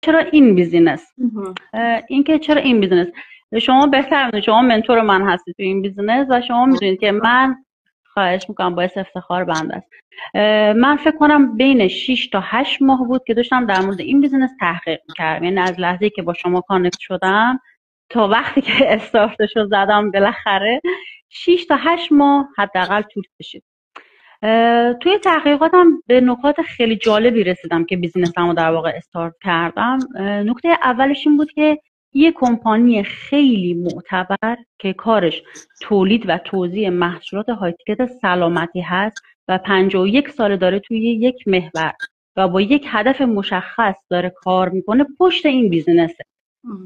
چرا این بیزینس؟ اینکه چرا این بیزینس؟ شما بهتر میدونید، شما منتور من هستید تو این بیزینس و شما میدونید که من، خواهش میکنم، باعث افتخار بنده است. من فکر کنم بین 6 تا 8 ماه بود که داشتم در مورد این بیزینس تحقیق میکردم. یعنی از لحظه‌ای که با شما کانکت شدم تا وقتی که استارتشو زدم بالاخره 6 تا 8 ماه حداقل طول کشید. توی تحقیقاتم به نکات خیلی جالبی رسیدم که بیزینسمو در واقع استارت کردم. نکته اولش این بود که یه کمپانی خیلی معتبر که کارش تولید و توزیع محصولات های تیکت سلامتی هست و 51 سال داره توی یک محور و با یک هدف مشخص داره کار میکنه پشت این بیزینسه.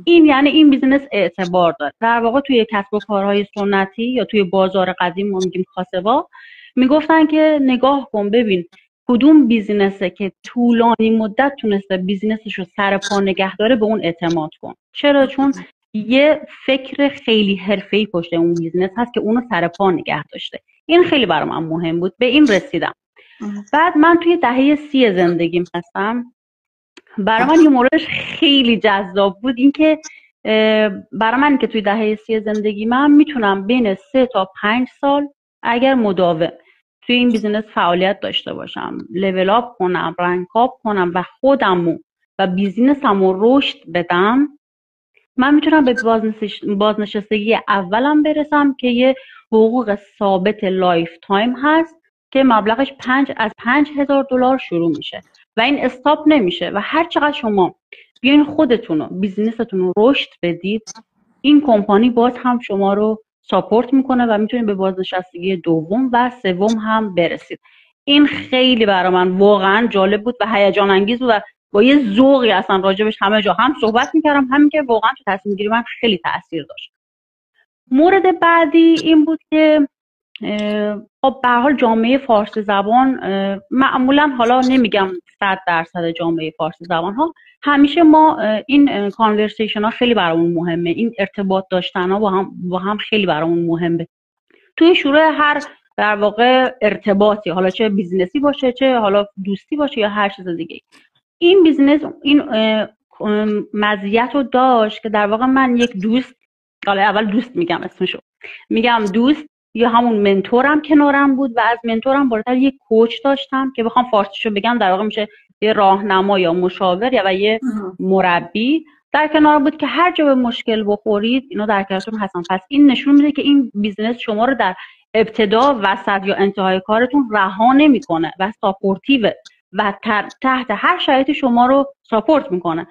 این یعنی این بیزینس اعتبار داره. در واقع توی کسب و کارهای سنتی یا توی بازار قدیم ما میگیم کاسبا، میگفتن که نگاه کن ببین کدوم بیزینسه که طولانی مدت تونسته بیزینسش رو سر پا نگه داره، به اون اعتماد کن. چرا؟ چون یه فکر خیلی حرفه‌ای پشت اون بیزینس هست که اونو سر پا نگه داشته. این خیلی برای من مهم بود، به این رسیدم. بعد من توی دهه 30 زندگیم هستم. برای من یه موردش خیلی جذاب بود، این که برای من که توی دهه 30 زندگی من میتونم بین 3 تا 5 سال اگر مداوم توی این بیزینس فعالیت داشته باشم، لول اپ کنم، رنگ اپ کنم و خودمو و بیزینسمو رشد بدم، من میتونم به بازنشستگی اولم برسم که یه حقوق ثابت لایف تایم هست که مبلغش از $5,000 شروع میشه و این استاپ نمیشه و هر چقدر شما بیاین خودتون و بیزینستون رو رشد بدید، این کمپانی باز هم شما رو ساپورت میکنه و میتونید به بازنشستگی دوم و سوم هم برسید. این خیلی برای من واقعا جالب بود و هیجان انگیز بود و با یه ذوقی اصلا راجبش همه جا هم صحبت میکردم، همین که واقعا تو تصمیم گیری من خیلی تاثیر داشت. مورد بعدی این بود که خب به هر حال جامعه فارسی زبان معمولا، حالا نمیگم 100% جامعه فارسی زبان ها، همیشه ما این کانورسیشن ها خیلی برامون مهمه، این ارتباط داشتن ها با هم خیلی برامون مهمه. توی شروع هر در واقع ارتباطی، حالا چه بیزنسی باشه چه حالا دوستی باشه یا هر چیز دیگه، این بیزنس این مزیت رو داشت که در واقع من یک دوست، حالا اول دوست میگم اسمشو میگم دوست، یا همون منتورم کنارم بود و از منتورم بالاتر یک کوچ داشتم که بخوام فارسیشو بگم در واقع میشه یه راهنما یا مشاور یا یه مربی در کنار بود که هر جا به مشکل بخورید اینا در کنارتون هستن. پس این نشون میده که این بیزنس شما رو در ابتدا، وسط یا انتهای کارتون رها نمیکنه و ساپورتیو و تحت هر شرایطی شما رو ساپورت میکنه.